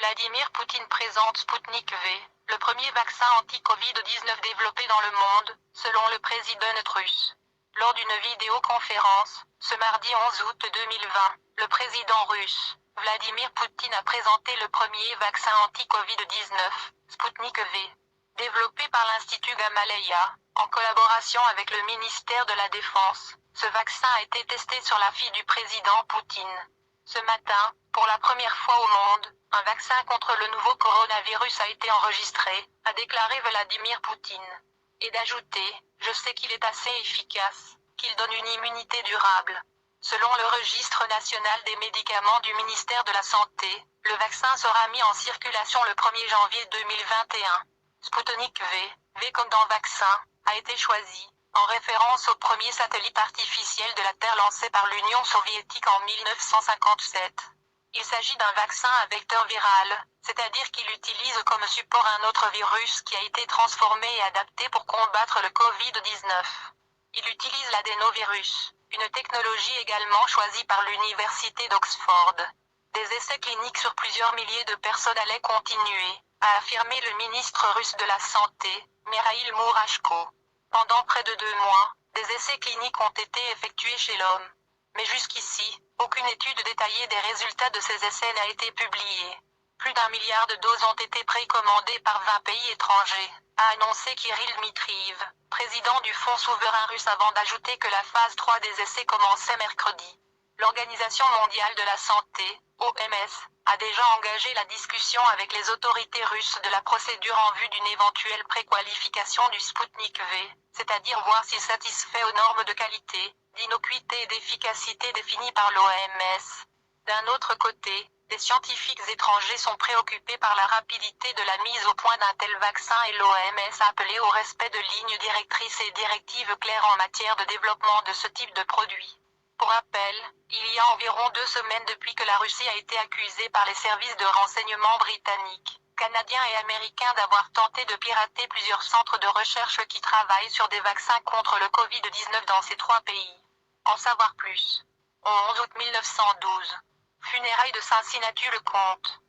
Vladimir Poutine présente Sputnik V, le premier vaccin anti-Covid-19 développé dans le monde, selon le président russe. Lors d'une vidéoconférence, ce mardi 11 août 2020, le président russe, Vladimir Poutine a présenté le premier vaccin anti-Covid-19, Sputnik V. Développé par l'Institut Gamaleya, en collaboration avec le ministère de la Défense, ce vaccin a été testé sur la fille du président Poutine. Ce matin, pour la première fois au monde, un vaccin contre le nouveau coronavirus a été enregistré, a déclaré Vladimir Poutine. Et d'ajouter, je sais qu'il est assez efficace, qu'il donne une immunité durable. Selon le registre national des médicaments du ministère de la Santé, le vaccin sera mis en circulation le 1er janvier 2021. Sputnik V, V comme dans vaccin, a été choisi, en référence au premier satellite artificiel de la Terre lancé par l'Union soviétique en 1957. Il s'agit d'un vaccin à vecteur viral, c'est-à-dire qu'il utilise comme support un autre virus qui a été transformé et adapté pour combattre le Covid-19. Il utilise l'adénovirus, une technologie également choisie par l'Université d'Oxford. Des essais cliniques sur plusieurs milliers de personnes allaient continuer, a affirmé le ministre russe de la Santé, Mikhail Murashko. Pendant près de 2 mois, des essais cliniques ont été effectués chez l'homme. Mais jusqu'ici, aucune étude détaillée des résultats de ces essais n'a été publiée. Plus d'1 milliard de doses ont été précommandées par 20 pays étrangers, a annoncé Kirill Dmitriev, président du Fonds souverain russe avant d'ajouter que la phase 3 des essais commençait mercredi. L'Organisation mondiale de la santé, OMS, a déjà engagé la discussion avec les autorités russes de la procédure en vue d'une éventuelle préqualification du Sputnik V, c'est-à-dire voir s'il satisfait aux normes de qualité, d'innocuité et d'efficacité définies par l'OMS. D'un autre côté, des scientifiques étrangers sont préoccupés par la rapidité de la mise au point d'un tel vaccin et l'OMS a appelé au respect de lignes directrices et directives claires en matière de développement de ce type de produit. Pour rappel, il y a environ 2 semaines depuis que la Russie a été accusée par les services de renseignement britanniques, canadiens et américains d'avoir tenté de pirater plusieurs centres de recherche qui travaillent sur des vaccins contre le Covid-19 dans ces 3 pays. En savoir plus. 11 août 1912. Funérailles de Cincinnatus-le-Comte.